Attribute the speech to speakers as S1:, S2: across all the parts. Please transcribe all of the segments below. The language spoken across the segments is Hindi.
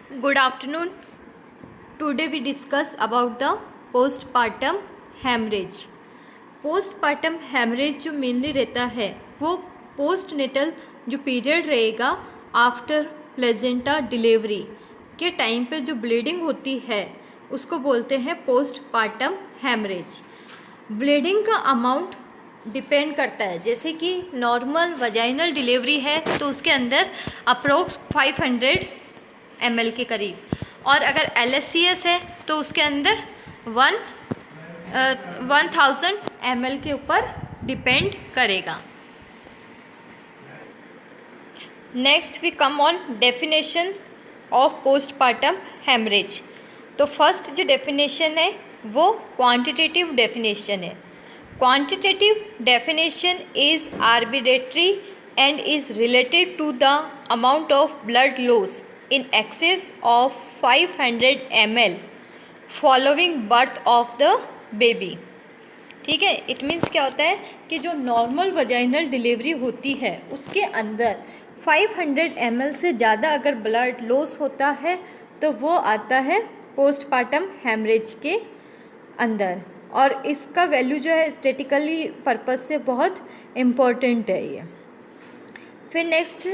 S1: Good afternoon. Today we discuss about the postpartum hemorrhage. postpartum hemorrhage जो मेनली रहता है वो postnatal जो पीरियड रहेगा आफ्टर प्लेजेंटा डिलीवरी के टाइम पे जो ब्लीडिंग होती है उसको बोलते हैं postpartum hemorrhage. ब्लीडिंग का अमाउंट डिपेंड करता है, जैसे कि नॉर्मल वजाइनल डिलीवरी है तो उसके अंदर अप्रोक्स 500 ml के करीब, और अगर LSCS है तो उसके अंदर 1000 ml के ऊपर डिपेंड करेगा. Next we come on definition of postpartum haemorrhage. तो फर्स्ट जो डेफिनेशन है वो क्वांटिटेटिव डेफिनेशन है. Quantitative definition is arbitrary and is related to the amount of blood loss in excess of 500 ml following birth of the baby. ठीक है, इट मीन्स क्या होता है कि जो नॉर्मल वजाइनल डिलीवरी होती है उसके अंदर 500 ml से ज़्यादा अगर ब्लड लॉस होता है तो वो आता है पोस्टपार्टम हेमरेज के अंदर, और इसका वैल्यू जो है स्टैटिकली पर्पस से बहुत इम्पोर्टेंट है ये. फिर नेक्स्ट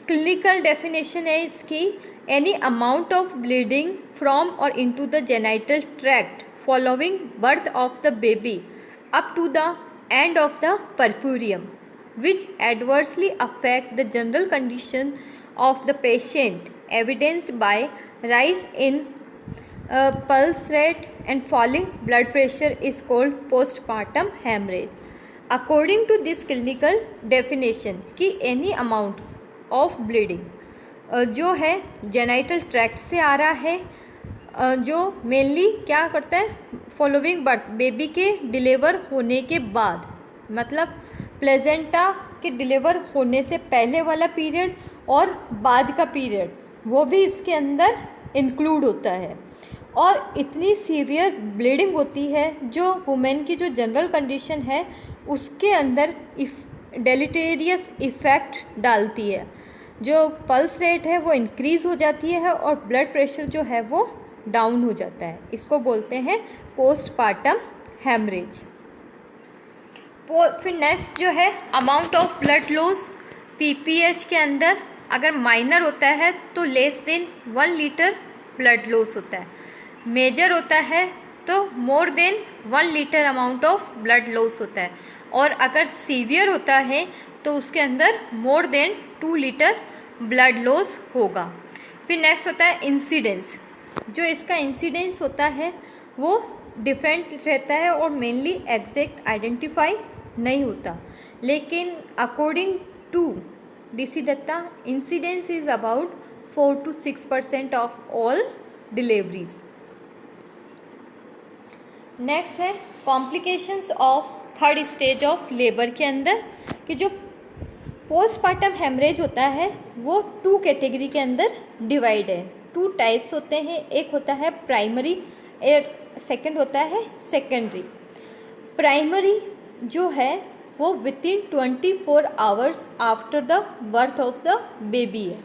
S1: क्लिनिकल डेफिनेशन है इसकी, any amount of bleeding from और into the genital tract following birth of the baby up to the end of the puerperium which adversely affect the general condition of the patient evidenced by rise in pulse rate and falling blood pressure is called postpartum haemorrhage. According to this clinical definition कि एनी अमाउंट ऑफ ब्लीडिंग जो है जेनाइटल ट्रैक्ट से आ रहा है, जो मेनली क्या करता है फॉलोइंग बर्थ, बेबी के डिलीवर होने के बाद, मतलब प्लेजेंटा के डिलीवर होने से पहले वाला पीरियड और बाद का पीरियड वो भी इसके अंदर इंक्लूड होता है. और इतनी सीवियर ब्लीडिंग होती है जो वुमेन की जो जनरल कंडीशन है उसके अंदर डेलिटेरियस इफ़ेक्ट डालती है. जो पल्स रेट है वो इंक्रीज़ हो जाती है और ब्लड प्रेशर जो है वो डाउन हो जाता है. इसको बोलते हैं पोस्टपार्टम हेमरेज. फिर नेक्स्ट जो है amount of blood loss, PPH के अंदर अगर माइनर होता है तो less than 1 litre blood loss होता है, मेजर होता है तो more than 1 litre amount of blood loss होता है, और अगर सीवियर होता है तो उसके अंदर more than 2 litre blood loss होगा. फिर नेक्स्ट होता है इंसिडेंस. जो इसका इंसिडेंस होता है वो डिफरेंट रहता है और मेनली एग्जैक्ट आइडेंटिफाई नहीं होता, लेकिन according to DC Dutta incidence is about 4 to 6% of all deliveries. Next है complications of third stage of labour के अंदर, कि जो पोस्टपार्टम हेमरेज होता है वो 2 कैटेगरी के अंदर डिवाइड है. 2 टाइप्स होते हैं, एक होता है प्राइमरी और सेकंड होता है सेकेंडरी. प्राइमरी जो है वो within 24 hours after the birth of the baby है.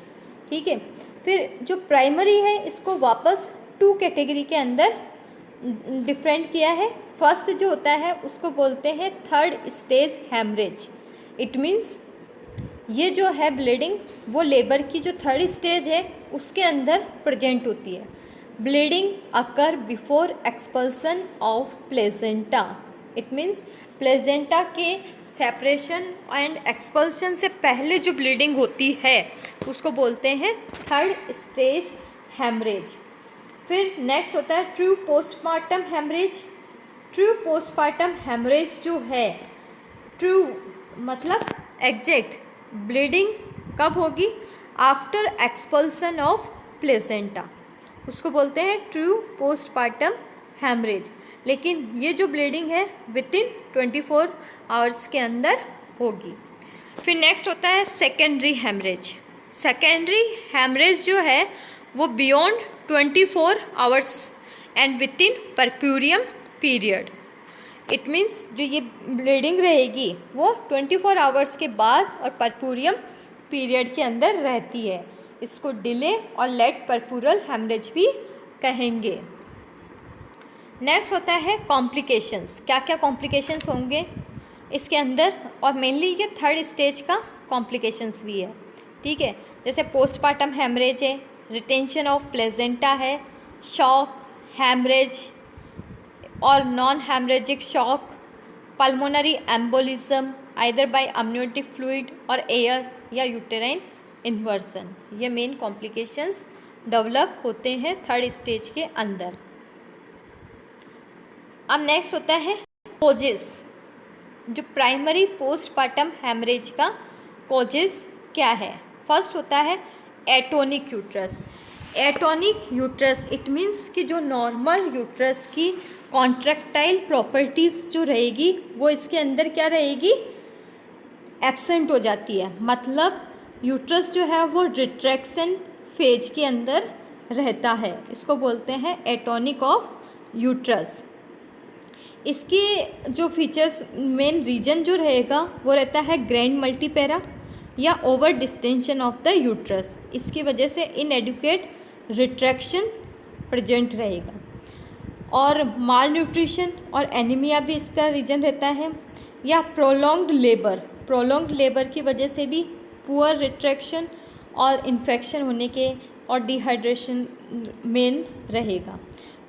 S1: ठीक है, फिर जो प्राइमरी है इसको वापस 2 कैटेगरी के अंदर डिफरेंट किया है. फर्स्ट जो होता है उसको बोलते हैं third stage haemorrhage. It means ये जो है ब्लीडिंग वो लेबर की जो थर्ड स्टेज है उसके अंदर प्रेजेंट होती है. Bleeding occur before expulsion of placenta. It means placenta के सेपरेशन एंड एक्सपल्सन से पहले जो ब्लीडिंग होती है उसको बोलते हैं थर्ड स्टेज हेमरेज. फिर नेक्स्ट होता है true postmortem haemorrhage. True postpartum haemorrhage जो है, ट्रू मतलब एग्जैक्ट ब्लीडिंग कब होगी, आफ्टर एक्सपल्सन ऑफ प्लेसेंटा, उसको बोलते हैं ट्रू पोस्टपार्टम हेमरेज. लेकिन ये जो ब्लीडिंग है विथिन 24 आवर्स के अंदर होगी. फिर नेक्स्ट होता है सेकेंडरी हेमरेज. सेकेंडरी हेमरेज जो है वो beyond 24 hours and within puerperium period. It means जो ये ब्लीडिंग रहेगी वो 24 आवर्स के बाद और परप्यूरियम पीरियड के अंदर रहती है. इसको डिले और लेट परपुरल हेमरेज भी कहेंगे। नेक्स्ट होता है कॉम्प्लिकेशंस। क्या क्या कॉम्प्लिकेशंस होंगे इसके अंदर, और मेनली ये थर्ड स्टेज का कॉम्प्लिकेशंस भी है, ठीक है। जैसे पोस्टपार्टम हेमरेज है, रिटेंशन ऑफ प्लेजेंटा है, शॉक, हेमरेज और non haemorrhagic shock, pulmonary embolism either bye amniotic fluid और एयर या यूटेराइन इन्वर्सन। ये मेन कॉम्प्लिकेशंस डेवलप होते हैं थर्ड स्टेज के अंदर। अब नेक्स्ट होता है कोजेस। जो प्राइमरी पोस्टपार्टम हेमरेज का कोजेस क्या है। फर्स्ट होता है atonic uterus. Atonic uterus it means कि जो नॉर्मल यूट्रस की कॉन्ट्रैक्टाइल प्रॉपर्टीज़ जो रहेगी वो इसके अंदर क्या रहेगी, एब्सेंट हो जाती है। मतलब यूट्रस जो है वो रिट्रैक्शन फेज के अंदर रहता है, इसको बोलते हैं एटोनिक ऑफ यूट्रस। इसके जो फीचर्स, मेन रीजन जो रहेगा वो रहता है ग्रैंड मल्टीपेरा या over distension of the uterus. इसकी वजह से इनएडुकेट रिट्रैक्शन प्रेजेंट रहेगा। और माल न्यूट्रिशन और एनीमिया भी इसका रीजन रहता है, या प्रोलॉन्ग्ड लेबर। प्रोलॉन्ग्ड लेबर की वजह से भी पुअर रिट्रैक्शन और इन्फेक्शन होने के और डिहाइड्रेशन मेन रहेगा।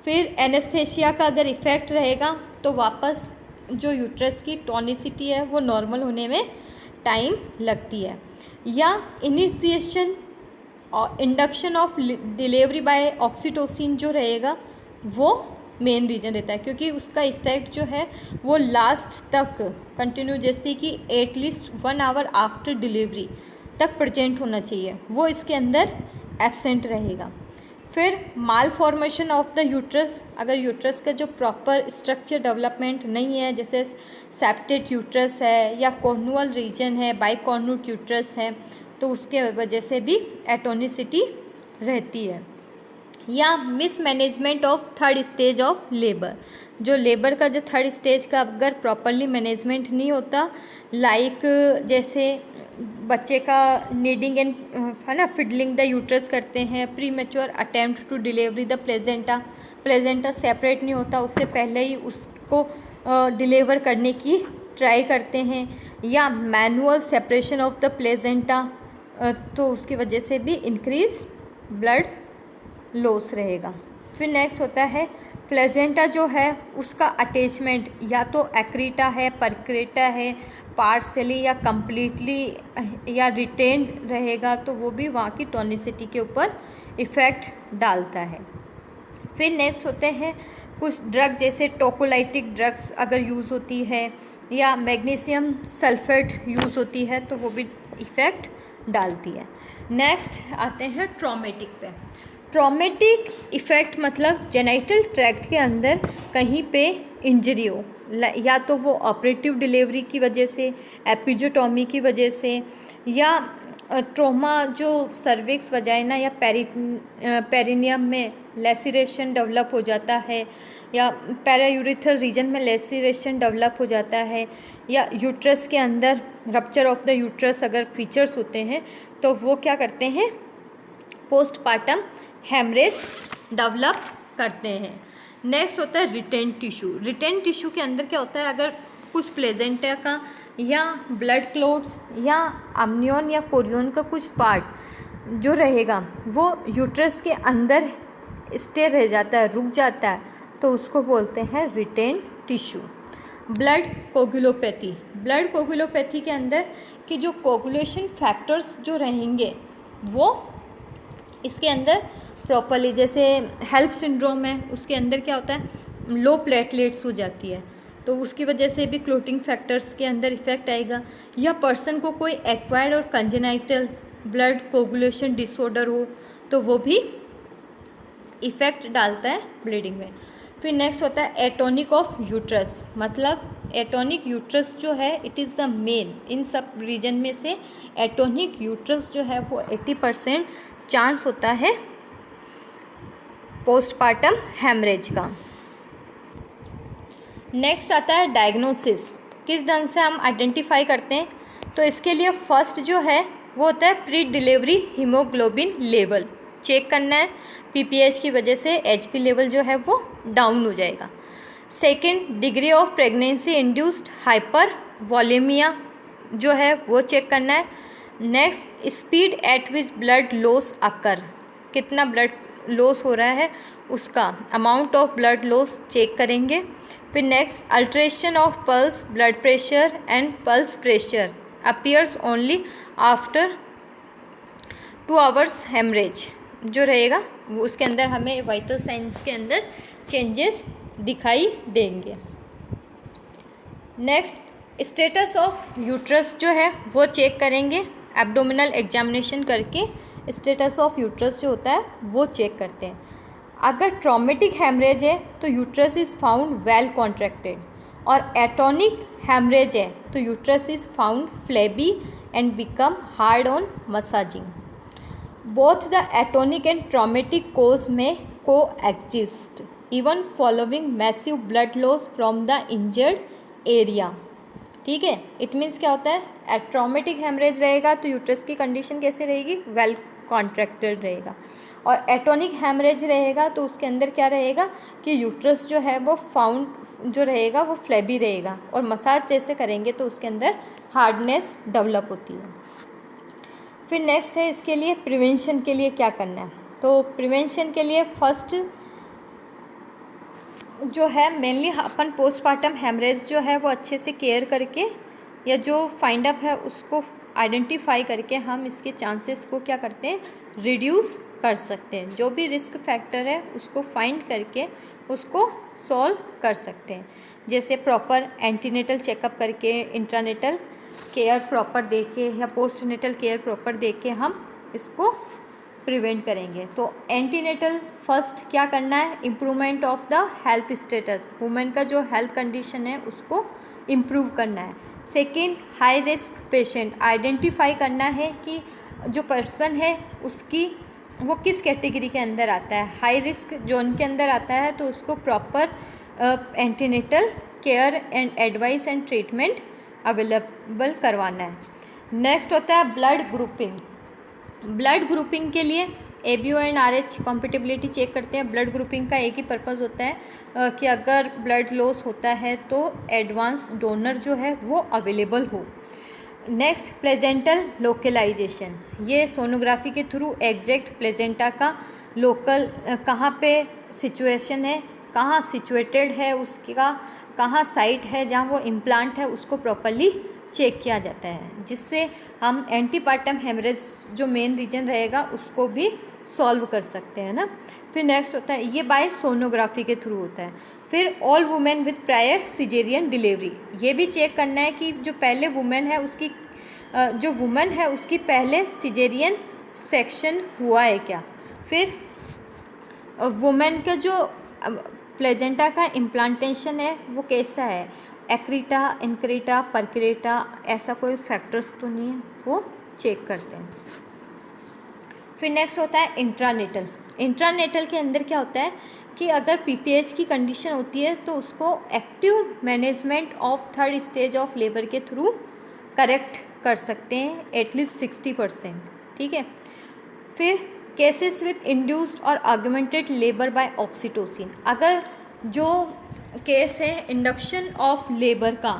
S1: फिर एनेस्थेसिया का अगर इफ़ेक्ट रहेगा तो वापस जो यूट्रस की टॉनिसिटी है वो नॉर्मल होने में टाइम लगती है। या इनिशिएशन और induction of delivery by oxytocin जो रहेगा वो मेन रीजन रहता है, क्योंकि उसका इफ़ेक्ट जो है वो लास्ट तक कंटिन्यू, जैसे कि एटलीस्ट 1 आवर आफ्टर डिलीवरी तक प्रेजेंट होना चाहिए, वो इसके अंदर एब्सेंट रहेगा। फिर माल फॉर्मेशन ऑफ द यूट्रस। अगर यूट्रस का जो प्रॉपर स्ट्रक्चर डेवलपमेंट नहीं है, जैसे सेप्टेड यूट्रस है या कॉर्नुअल रीजन है, बाइकॉर्नुट यूट्रस है, तो उसके वजह से भी एटोनिसिटी रहती है। या mismanagement of third stage of labour. जो लेबर का जो थर्ड स्टेज का अगर प्रॉपरली मैनेजमेंट नहीं होता, लाइक जैसे बच्चे का नीडिंग एंड है ना, फिडलिंग द यूट्रस करते हैं, premature attempt to delivery the placenta separate नहीं होता, उससे पहले ही उसको डिलीवर करने की ट्राई करते हैं, या manual separation of the placenta, तो उसकी वजह से भी इंक्रीज ब्लड लॉस रहेगा। फिर नेक्स्ट होता है प्लेजेंटा जो है उसका अटैचमेंट या तो एक्रीटा है, परक्रेटा है, पार्सली या कम्प्लीटली या रिटेन्ड रहेगा, तो वो भी वहाँ की टॉनिसिटी के ऊपर इफ़ेक्ट डालता है। फिर नेक्स्ट होते हैं कुछ ड्रग, जैसे टोकोलाइटिक ड्रग्स अगर यूज़ होती है या मैग्नीशियम सल्फेट यूज़ होती है तो वो भी इफ़ेक्ट डालती है। नेक्स्ट आते हैं ट्रॉमेटिक पे। ट्रॉमेटिक इफ़ेक्ट मतलब जेनिटल ट्रैक्ट के अंदर कहीं पे इंजरी हो, या तो वो ऑपरेटिव डिलीवरी की वजह से, एपिजोटॉमी की वजह से, या ट्रोमा जो सर्विक्स, वजाइना या पेरिनियम में लेसिरेशन डेवलप हो जाता है, या पैरायूरिथल रीजन में लेसिरेशन डेवलप हो जाता है, या यूट्रस के अंदर रप्चर ऑफ द यूट्रस अगर फीचर्स होते हैं तो वो क्या करते हैं, पोस्टपार्टम हेमरेज डेवलप करते हैं। नेक्स्ट होता है रिटेन टिश्यू। रिटेन टिश्यू के अंदर क्या होता है, अगर कुछ प्लेजेंटा का या ब्लड क्लोट्स या अम्नियोन या कोरियोन का कुछ पार्ट जो रहेगा वो यूट्रस के अंदर स्टे रह जाता है, रुक जाता है, तो उसको बोलते हैं retain tissue. Blood coagulopathy. Blood coagulopathy के अंदर कि जो कोगुलेशन फैक्टर्स जो रहेंगे वो इसके अंदर प्रॉपरली, जैसे हेल्प सिंड्रोम है उसके अंदर क्या होता है, लो प्लेटलेट्स हो जाती है, तो उसकी वजह से भी क्लोटिंग फैक्टर्स के अंदर इफेक्ट आएगा। या पर्सन को कोई एक्वायर्ड और कंजेनाइटल ब्लड कोगुलेशन डिसऑर्डर हो तो वो भी इफ़ेक्ट डालता है ब्लीडिंग में। फिर नेक्स्ट होता है एटोनिक ऑफ यूट्रस। मतलब एटोनिक यूट्रस जो है इट इज़ द मेन, इन सब रीजन में से एटोनिक यूट्रस जो है वो 80% चांस होता है पोस्टपार्टम हेमरेज का। नेक्स्ट आता है डायग्नोसिस। किस ढंग से हम आइडेंटिफाई करते हैं, तो इसके लिए फर्स्ट जो है वो होता है pre delivery haemoglobin level, check करना है। पीपीएच की वजह से एचपी लेवल जो है वो डाउन हो जाएगा। Second, degree of pregnancy induced hypervolaemia जो है वो चेक करना है। Next, speed at which blood loss occur, कितना ब्लड लॉस हो रहा है उसका amount of blood loss check करेंगे। फिर next, alteration of pulse, blood pressure and pulse pressure appears only after 2 hours haemorrhage जो रहेगा वो उसके अंदर हमें वाइटल साइंस के अंदर चेंजेस दिखाई देंगे। नेक्स्ट, स्टेटस ऑफ यूट्रस जो है वो चेक करेंगे, एब्डोमिनल एग्जामिनेशन करके स्टेटस ऑफ यूट्रस जो होता है वो चेक करते हैं। अगर ट्रॉमेटिक हेमरेज है तो uterus is found well contracted, और एटोनिक हेमरेज है तो uterus is found flabby and become hard on massaging. Both the atonic and traumatic cause में coexist even following massive blood loss from the injured area. ठीक है, इट मीन्स क्या होता है, ट्रॉमेटिक हेमरेज रहेगा तो यूट्रस की कंडीशन कैसे रहेगी, वेल कॉन्ट्रैक्टेड रहेगा, और एटोनिक हेमरेज रहेगा तो उसके अंदर क्या रहेगा कि यूट्रस जो है वो फाउंड जो रहेगा वो फ्लेबी रहेगा, और मसाज जैसे करेंगे तो उसके अंदर हार्डनेस डेवलप होती है। फिर नेक्स्ट है इसके लिए प्रिवेंशन के लिए क्या करना है। तो प्रिवेंशन के लिए फर्स्ट जो है मेनली अपन पोस्टमार्टम हेमरेज जो है वो अच्छे से केयर करके या जो फाइंड अप है उसको आइडेंटिफाई करके हम इसके चांसेस को क्या करते हैं, रिड्यूस कर सकते हैं। जो भी रिस्क फैक्टर है उसको फाइंड करके उसको सॉल्व कर सकते हैं, जैसे प्रॉपर एंटीनेटल चेकअप करके, इंट्रानेटल केयर प्रॉपर दे के या पोस्टनेटल केयर प्रॉपर दे के हम इसको प्रिवेंट करेंगे। तो एंटीनेटल फर्स्ट क्या करना है, improvement of the health status, women का जो हेल्थ कंडीशन है उसको इम्प्रूव करना है। Second, high risk patient identify करना है कि जो पर्सन है उसकी वो किस कैटेगरी के अंदर आता है, हाई रिस्क जोन के अंदर आता है तो उसको proper antenatal care and advice and treatment available करवाना है। नेक्स्ट होता है ब्लड ग्रुपिंग। ब्लड ग्रुपिंग के लिए ABO and RH compatibility check करते हैं। ब्लड ग्रुपिंग का एक ही पर्पज़ होता है कि अगर ब्लड लॉस होता है तो एडवांस डोनर जो है वो अवेलेबल हो। नेक्स्ट, प्लेजेंटल लोकलाइजेशन, ये सोनोग्राफी के थ्रू एग्जैक्ट प्लेजेंटा का लोकल कहाँ पे सिचुएशन है, कहाँ सिचुएटेड है, उसका कहाँ साइट है जहाँ वो इम्प्लांट है उसको प्रॉपरली चेक किया जाता है, जिससे हम एंटीपार्टम हेमरेज जो मेन रीजन रहेगा उसको भी सॉल्व कर सकते हैं ना। फिर नेक्स्ट होता है, ये बाय सोनोग्राफी के थ्रू होता है। फिर all women with prior caesarean delivery, ये भी चेक करना है कि जो पहले वुमेन है उसकी जो वुमेन है उसकी पहले सिजेरियन सेक्शन हुआ है क्या। फिर वुमेन का जो प्लेजेंटा का इम्प्लांटेशन है वो कैसा है, एक्रीटा, इनक्रीटा, परक्रेटा, ऐसा कोई फैक्टर्स तो नहीं है, वो चेक करते हैं। फिर नेक्स्ट होता है इंट्रानेटल। इंट्रानेटल के अंदर क्या होता है कि अगर पीपीएच की कंडीशन होती है तो उसको active management of 3rd stage of labour के थ्रू करेक्ट कर सकते हैं एटलीस्ट 60%। ठीक है। फिर केसेस विथ इंड्यूस्ड और ऑगमेंटेड लेबर बाय ऑक्सीटोसिन, अगर जो केस है इंडक्शन ऑफ लेबर का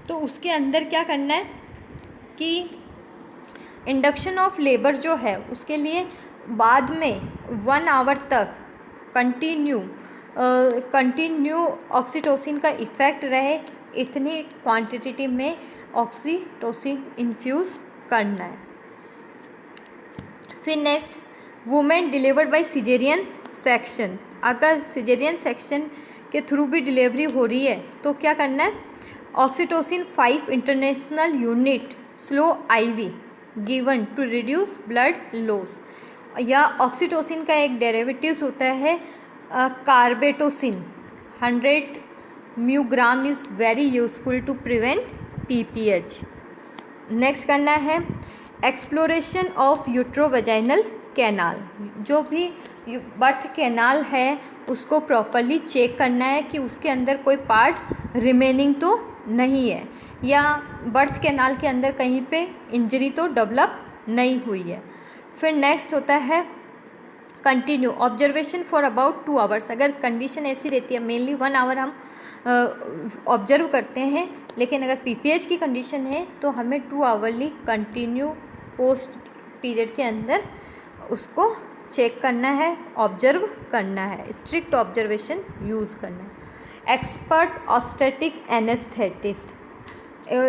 S1: तो उसके अंदर क्या करना है कि इंडक्शन ऑफ लेबर जो है उसके लिए बाद में 1 आवर तक कंटिन्यू ऑक्सीटोसिन का इफ़ेक्ट रहे, इतनी क्वांटिटी में ऑक्सीटोसिन इन्फ्यूज़ करना है। फिर next, women delivered by caesarean section, अगर सिजेरियन सेक्शन के थ्रू भी डिलीवरी हो रही है तो क्या करना है, oxytocin 5 international unit slow IV given to reduce blood loss, या ऑक्सीटोसिन का एक डेरिवेटिव्स होता है carbetocin 100 μg is very useful to prevent PPH। Next करना है एक्सप्लोरेशन ऑफ यूट्रोवेजाइनल कैनाल, जो भी बर्थ कैनाल है उसको प्रॉपरली चेक करना है कि उसके अंदर कोई पार्ट रिमेनिंग तो नहीं है या बर्थ कैनाल के अंदर कहीं पे इंजरी तो डेवलप नहीं हुई है। फिर नेक्स्ट होता है continue observation for about 2 hours. अगर कंडीशन ऐसी रहती है, मेनली 1 आवर हम ऑब्जर्व करते हैं, लेकिन अगर पीपीएच की कंडीशन है तो हमें 2 आवरली कंटिन्यू पोस्ट पीरियड के अंदर उसको चेक करना है, ऑब्जर्व करना है, स्ट्रिक्ट ऑब्जर्वेशन यूज़ करना है। एक्सपर्ट ऑब्स्टेटिक एनेस्थेटिस्ट,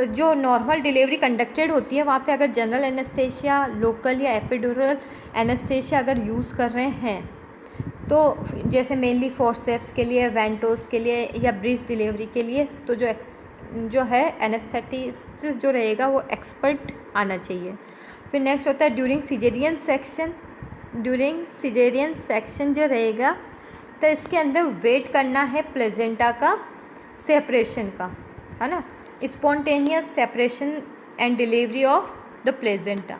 S1: जो नॉर्मल डिलीवरी कंडक्टेड होती है वहाँ पे अगर जनरल एनेस्थेशिया, लोकल या एपिड्यूरल एनेस्थेशिया अगर यूज़ कर रहे हैं, तो जैसे मेनली फोर्सेप्स के लिए, वेंटोस के लिए या ब्रीच डिलीवरी के लिए, तो जो है एनेस्थेटिस्ट जो रहेगा वो एक्सपर्ट आना चाहिए। फिर नेक्स्ट होता है during caesarean section. During caesarean section जो रहेगा तो इसके अंदर वेट करना है प्लेजेंटा का सेपरेशन का, है ना, spontaneous separation and delivery of the placenta,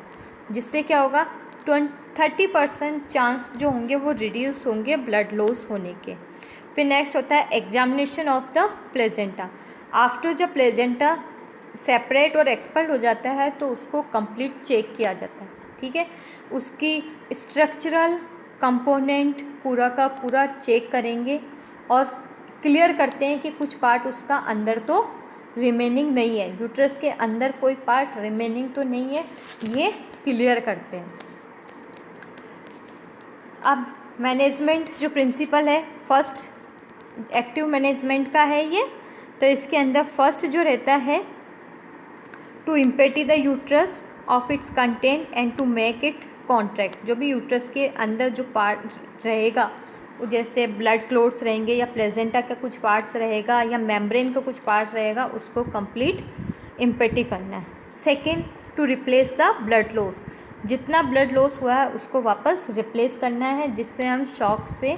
S1: जिससे क्या होगा 30% चांस जो होंगे वो रिड्यूस होंगे ब्लड लॉस होने के। फिर नेक्स्ट होता है examination of the placenta. After जब प्लेजेंटा सेपरेट और एक्सपेल्ड हो जाता है तो उसको कंप्लीट चेक किया जाता है, ठीक है। उसकी स्ट्रक्चरल कंपोनेंट पूरा का पूरा चेक करेंगे और क्लियर करते हैं कि कुछ पार्ट उसका अंदर तो रिमेनिंग नहीं है, यूट्रस के अंदर कोई पार्ट रिमेनिंग तो नहीं है, ये क्लियर करते हैं। अब मैनेजमेंट जो प्रिंसिपल है, फर्स्ट एक्टिव मैनेजमेंट का है ये, तो इसके अंदर फर्स्ट जो रहता है to empty the uterus of its content and to make it contract. जो भी यूट्रस के अंदर जो पार्ट रहेगा, वो जैसे ब्लड क्लोट्स रहेंगे या प्लेजेंटा का कुछ पार्ट्स रहेगा या मेम्ब्रेन का कुछ पार्ट रहेगा, उसको कंप्लीट इम्पेटी करना है। Second, to replace the blood loss. जितना ब्लड लॉस हुआ है उसको वापस रिप्लेस करना है, जिससे हम शॉक से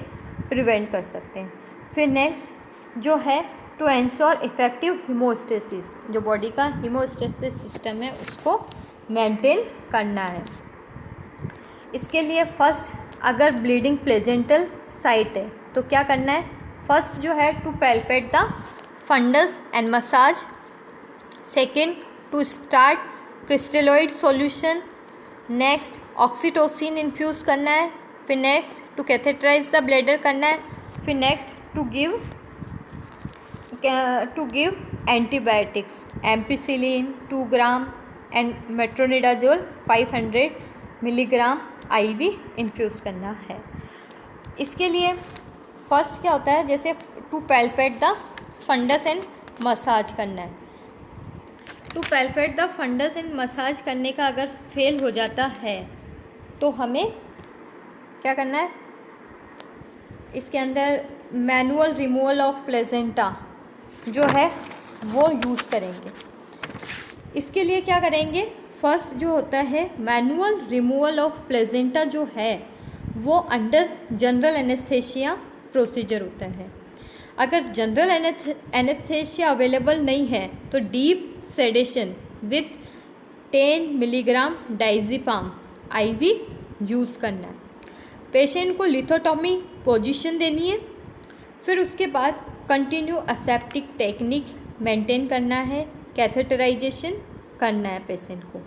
S1: प्रिवेंट कर सकते हैं। फिर नेक्स्ट जो है टू एंश्योर इफेक्टिव हीमोस्टेसिस, जो बॉडी का हीमोस्टेसिस सिस्टम है उसको मेंटेन करना है। इसके लिए फर्स्ट अगर ब्लीडिंग प्लेजेंटल साइट है तो क्या करना है, फर्स्ट जो है to palpate the fundus and massage. Second, to start crystalloid solution. Next, oxytocin infuse करना है। फिर next, to catheterise the bladder करना है। फिर next, to give antibiotics, ampicillin 2 gram and metronidazole 500 milligram IV infuse करना है। इसके लिए फर्स्ट क्या होता है, जैसे to palpate the fundus and massage करना है। To palpate the fundus and massage करने का अगर फेल हो जाता है तो हमें क्या करना है, इसके अंदर मैनुअल रिमूवल ऑफ प्लेजेंटा जो है वो यूज़ करेंगे। इसके लिए क्या करेंगे, फर्स्ट जो होता है मैनुअल रिमूवल ऑफ प्लेजेंटा जो है वो अंडर जनरल एनेस्थेशिया प्रोसीजर होता है। अगर जनरल एनेस्थेशिया अवेलेबल नहीं है तो deep sedation with 10 milligram diazepam IV use करना है। पेशेंट को लिथोटॉमी पोजीशन देनी है। फिर उसके बाद कंटिन्यू असेप्टिक टेक्निक मेंटेन करना है, कैथेटराइजेशन करना है पेशेंट को।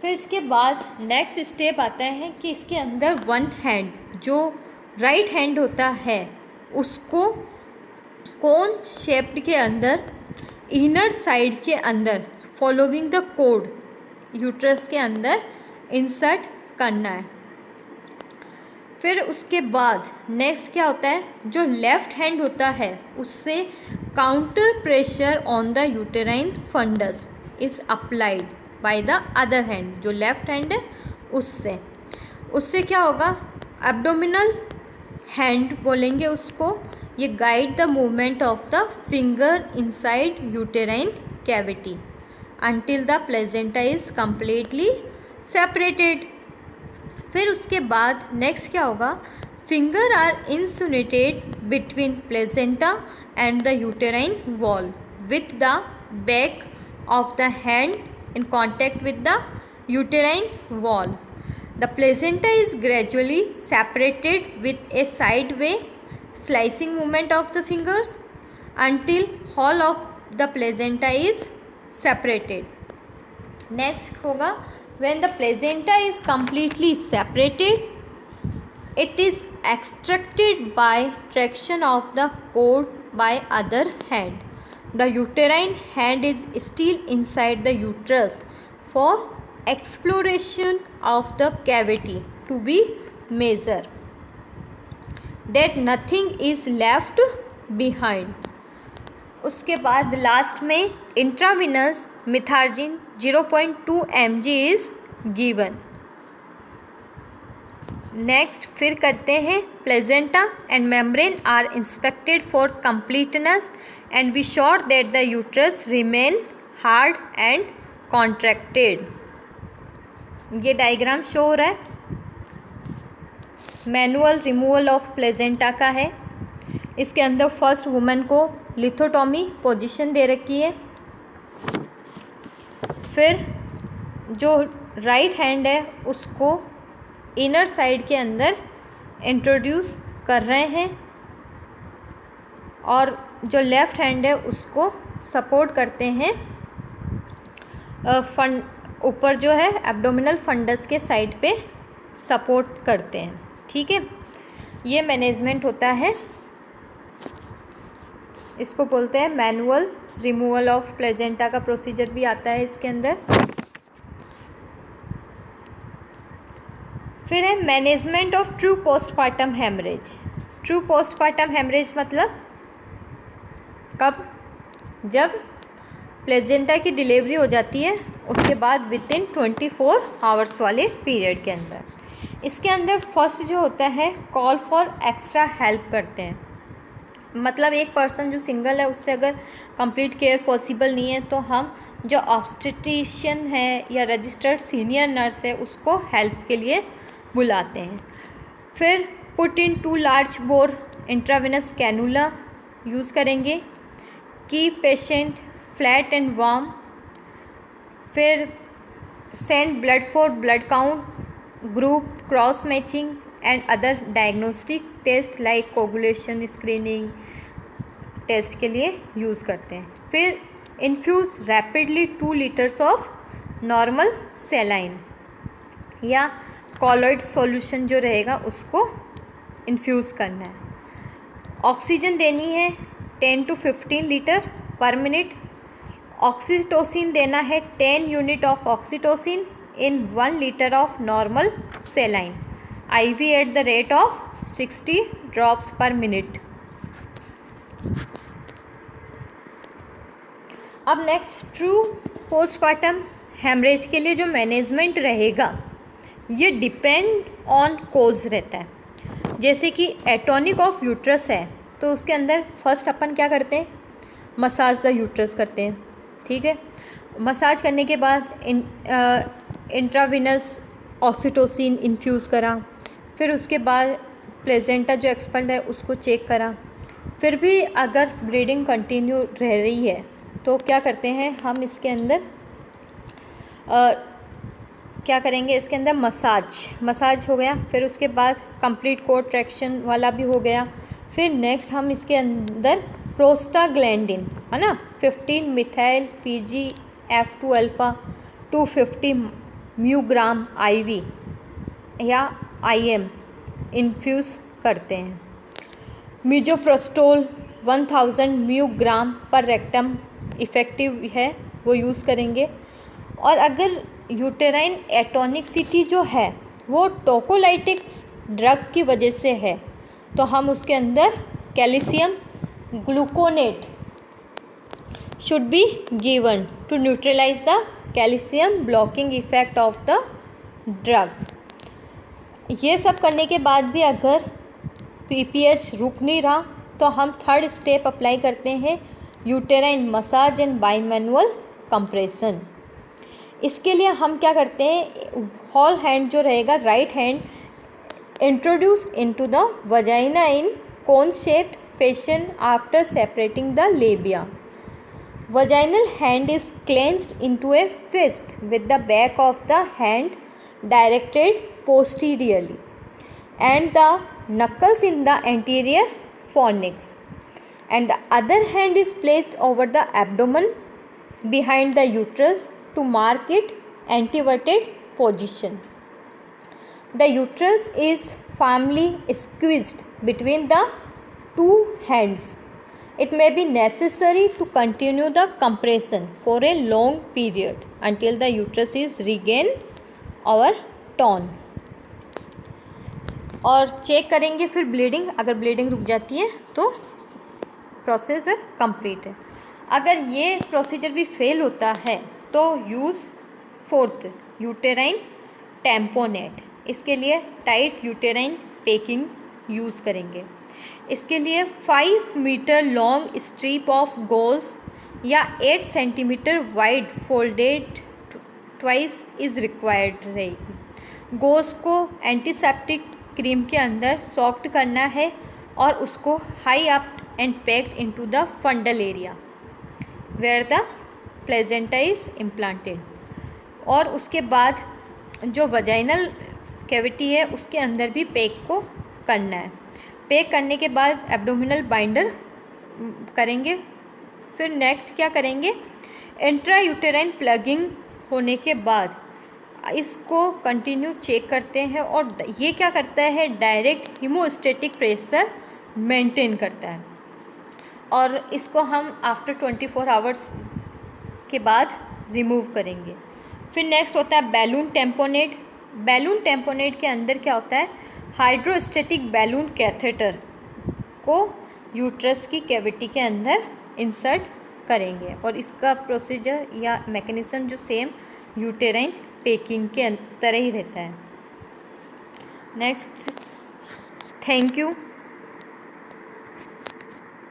S1: फिर इसके बाद नेक्स्ट स्टेप आता है कि इसके अंदर वन हैंड जो राइट हैंड होता है उसको कोन शेप्ड के अंदर इनर साइड के अंदर फॉलोइंग द कोड यूट्रस के अंदर इंसर्ट करना है। फिर उसके बाद नेक्स्ट क्या होता है, जो लेफ़्ट हैंड होता है उससे counter pressure on the uterine fundus is applied by the other hand, जो लेफ़्ट हैंड है उससे क्या होगा, एब्डोमिनल हैंड बोलेंगे उसको, ये guide the movement of the finger inside uterine cavity until the placenta is completely separated। फिर उसके बाद नेक्स्ट क्या होगा, finger are insinuated between placenta and the uterine wall with the back of the hand in contact with the uterine wall. The placenta is gradually separated with a sideway slicing movement of the fingers until whole of the placenta is separated. Next होगा when the placenta is completely separated, it is extracted by traction of the cord by other hand. The uterine hand is still inside the uterus for exploration of the cavity to be measured that nothing is left behind. उसके बाद लास्ट में intravenous methergine 0.2 mg is given. Next फिर करते हैं placenta and membrane are inspected for completeness and be sure that the uterus remain hard and contracted. ये डायग्राम शो हो रहा है, मैनुअल रिमूवल ऑफ प्लेजेंटा का है. इसके अंदर फर्स्ट वुमेन को लिथोटॉमी पोजीशन दे रखी है. फिर जो राइट हैंड है उसको इनर साइड के अंदर इंट्रोड्यूस कर रहे हैं और जो लेफ़्ट हैंड है उसको सपोर्ट करते हैं ऊपर जो है एब्डोमिनल फंडस के साइड पे सपोर्ट करते हैं. ठीक है, ये मैनेजमेंट होता है, इसको बोलते हैं मैनुअल रिमूवल ऑफ प्लेजेंटा का प्रोसीजर भी आता है इसके अंदर. फिर है management of true postpartum haemorrhage. True postpartum haemorrhage मतलब कब? जब प्लेजेंटा की डिलीवरी हो जाती है उसके बाद विदिन 24 आवर्स वाले पीरियड के अंदर. इसके अंदर फर्स्ट जो होता है कॉल फॉर एक्स्ट्रा हेल्प करते हैं. मतलब एक पर्सन जो सिंगल है उससे अगर कंप्लीट केयर पॉसिबल नहीं है तो हम जो ऑब्स्टेट्रिशियन है या रजिस्टर्ड सीनियर नर्स है उसको हेल्प के लिए बुलाते हैं. फिर put in 2 large bore intravenous cannula use करेंगे. की पेशेंट फ्लैट एंड वार्म. फिर send blood for blood count, group cross matching and other diagnostic test like coagulation screening test के लिए यूज़ करते हैं. फिर infuse rapidly 2 litres of normal saline या कॉलॉइड सॉल्यूशन जो रहेगा उसको इन्फ्यूज़ करना है. ऑक्सीजन देनी है 10 to 15 लीटर पर मिनट. ऑक्सीटोसिन देना है 10 unit of oxytocin in 1 liter of normal saline. IV at the rate of 60 drops per minute. अब नेक्स्ट ट्रू पोस्टपार्टम हेमरेज के लिए जो मैनेजमेंट रहेगा ये डिपेंड ऑन कोज रहता है. जैसे कि एटोनिक ऑफ यूट्रस है तो उसके अंदर फर्स्ट अपन क्या करते हैं, मसाज द यूट्रस करते हैं. ठीक है, मसाज करने के बाद इंट्राविनस ऑक्सीटोसिन इन्फ्यूज़ करा. फिर उसके बाद प्लेजेंटा जो एक्सपेंड है उसको चेक करा. फिर भी अगर ब्लीडिंग कंटिन्यू रह रही है तो क्या करते हैं हम इसके अंदर क्या करेंगे, इसके अंदर मसाज हो गया. फिर उसके बाद कंप्लीट कोड ट्रैक्शन वाला भी हो गया. फिर नेक्स्ट हम इसके अंदर प्रोस्टाग्लैंडिन है ना 15 मिथाइल PGF2 अल्फ़ा 250 म्यूग्राम IV या IM इन्फ्यूज़ करते हैं. मीजोप्रोस्टोल 1000 म्यूग्राम पर रेक्टम इफ़ेक्टिव है वो यूज़ करेंगे. और अगर यूटेराइन एटोनिसिटी जो है वो टोकोलाइटिक्स ड्रग की वजह से है तो हम उसके अंदर calcium gluconate should be given to neutralise the calcium blocking effect of the drug. ये सब करने के बाद भी अगर PPH रुक नहीं रहा तो हम थर्ड स्टेप अप्लाई करते हैं यूटेराइन मसाज एंड बाईमैनुअल कंप्रेशन. इसके लिए हम क्या करते हैं, होल हैंड जो रहेगा right hand introduce into the vagina in cone shaped fashion after separating the labia. Vaginal hand is clenched into a fist with the back of the hand directed posteriorly and the knuckles in the anterior fornix, and the other hand is placed over the abdomen behind the uterus to mark it anteverted position. The uterus is firmly squeezed between the two hands. It may be necessary to continue the compression for a long period until the uterus is regained our tone. और चेक करेंगे फिर ब्लीडिंग, अगर ब्लीडिंग रुक जाती है तो प्रोसीजर कंप्लीट है. अगर ये प्रोसीजर भी फेल होता है तो यूज़ फोर्थ यूटेराइन टेम्पोनेट. इसके लिए टाइट यूटेराइन पैकिंग यूज़ करेंगे. इसके लिए 5 metre long strip of gauze या 8 centimetre wide folded twice is required रहेगी. गॉज को एंटीसेप्टिक क्रीम के अंदर सॉक्ट करना है और उसको high up and packed into the fundal area where the placenta is implanted. और उसके बाद जो वजाइनल कैविटी है उसके अंदर भी पैक को करना है. पैक करने के बाद एब्डोमिनल बाइंडर करेंगे. फिर नेक्स्ट क्या करेंगे, इंट्रा यूटेराइन प्लगिंग होने के बाद इसको कंटिन्यू चेक करते हैं और ये क्या करता है, डायरेक्ट हीमोस्टेटिक प्रेशर मेंटेन करता है. और इसको हम आफ्टर 24 आवर्स के बाद रिमूव करेंगे. फिर नेक्स्ट होता है बैलून टेम्पोनेट. बैलून टेम्पोनेट के अंदर क्या होता है, हाइड्रोस्टेटिक बैलून कैथेटर को यूट्रस की कैविटी के अंदर इंसर्ट करेंगे. और इसका प्रोसीजर या मैकेनिज्म जो सेम यूटेराइन पैकिंग के तरह ही रहता है. Next, thank you.